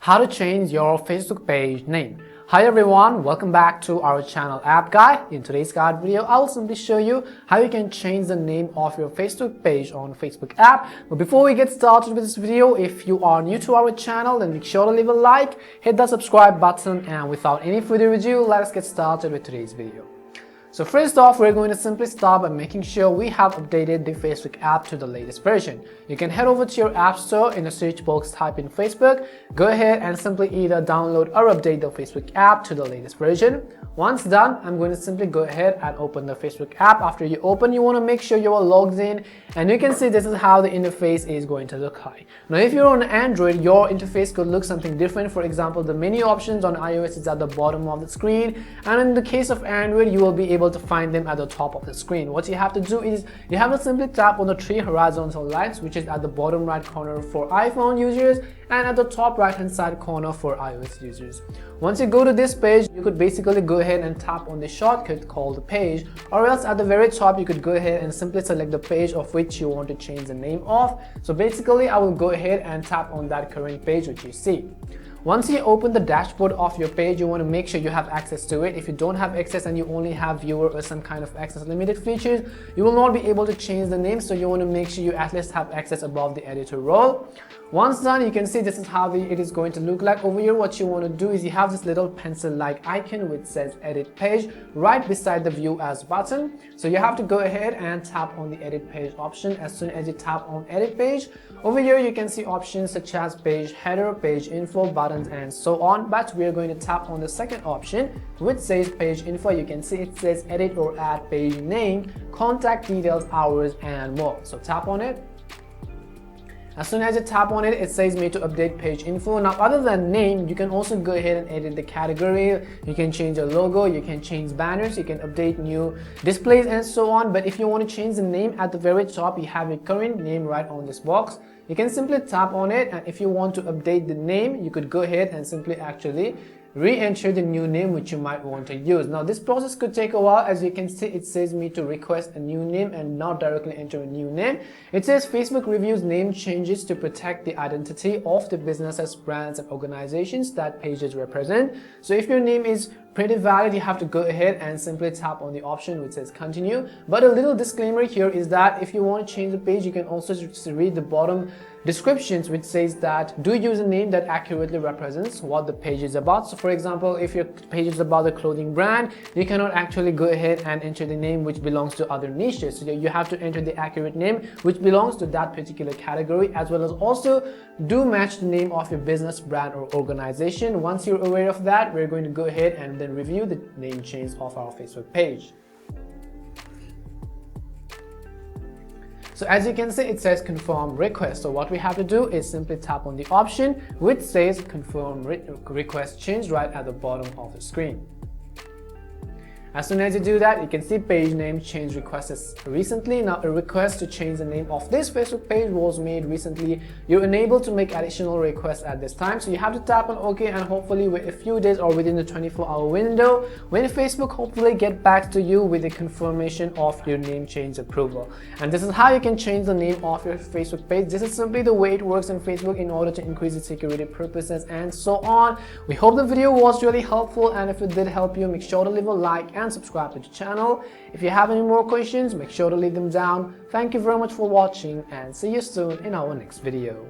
How to change your Facebook page name. Hi everyone, welcome back to our channel App Guide. In today's guide video, I'll simply show you how you can change the name of your Facebook page on Facebook app. But before we get started with this video, if you are new to our channel, then make sure to leave a like, hit the subscribe button, and without any further ado, let us get started with today's video. So first off, we're going to simply start by making sure we have updated the Facebook app to the latest version. You can head over to your app store, in the search box type in Facebook, go ahead and simply either download or update the Facebook app to the latest version. Once done, I'm going to simply go ahead and open the Facebook app. After you open, you want to make sure you are logged in, and you can see this is how the interface is going to look like. Now if you're on Android, your interface could look something different. For example, the menu options on iOS is at the bottom of the screen, and in the case of Android, you will be able to find them at the top of the screen. What you have to do is you have to simply tap on the three horizontal lines, which is at the bottom right corner for iPhone users and at the top right hand side corner for iOS users. Once you go to this page, you could basically go ahead and tap on the shortcut called page, or else at the very top you could go ahead and simply select the page of which you want to change the name of. So basically I will go ahead and tap on that current page which you see. Once you open the dashboard of your page, you want to make sure you have access to it. If you don't have access and you only have viewer or some kind of access limited features, you will not be able to change the name, so you want to make sure you at least have access above the editor role. Once done, you can see this is how it is going to look like. Over here, what you want to do is you have this little pencil like icon which says edit page right beside the view as button. So you have to go ahead and tap on the edit page option. As soon as you tap on edit page, over here you can see options such as page header, page info, buttons, and so on. But we are going to tap on the second option which says page info. You can see it says edit or add page name, contact details, hours, and more. So tap on it. As soon as you tap on it, it says me to update page info. Now other than name, you can also go ahead and edit the category. You can change the logo, you can change banners, you can update new displays, and so on. But if you want to change the name, at the very top you have your current name right on this box. You can simply tap on it, and if you want to update the name, you could go ahead and simply actually re-enter the new name which you might want to use. Now this process could take a while. As you can see, it says me to request a new name and not directly enter a new name. It says Facebook reviews name changes to protect the identity of the businesses, brands, and organizations that pages represent. So if your name is pretty valid, you have to go ahead and simply tap on the option which says continue. But a little disclaimer here is that if you want to change the page, you can also just read the bottom descriptions which says that do use a name that accurately represents what the page is about. So for example, if your page is about a clothing brand, you cannot actually go ahead and enter the name which belongs to other niches. So you have to enter the accurate name which belongs to that particular category, as well as also do match the name of your business, brand, or organization. Once you're aware of that, we're going to go ahead and then review the name change of our Facebook page. So as you can see, it says confirm request. So what we have to do is simply tap on the option which says confirm request change right at the bottom of the screen. As soon as you do that, you can see page name change requested recently. Now a request to change the name of this Facebook page was made recently. You're unable to make additional requests at this time, so you have to tap on OK, and hopefully wait a few days or within the 24-hour window when Facebook hopefully get back to you with a confirmation of your name change approval. And this is how you can change the name of your Facebook page. This is simply the way it works in Facebook in order to increase its security purposes and so on. We hope the video was really helpful, and if it did help you, make sure to leave a like and subscribe to the channel. If you have any more questions, make sure to leave them down. Thank you very much for watching, and see you soon in our next video.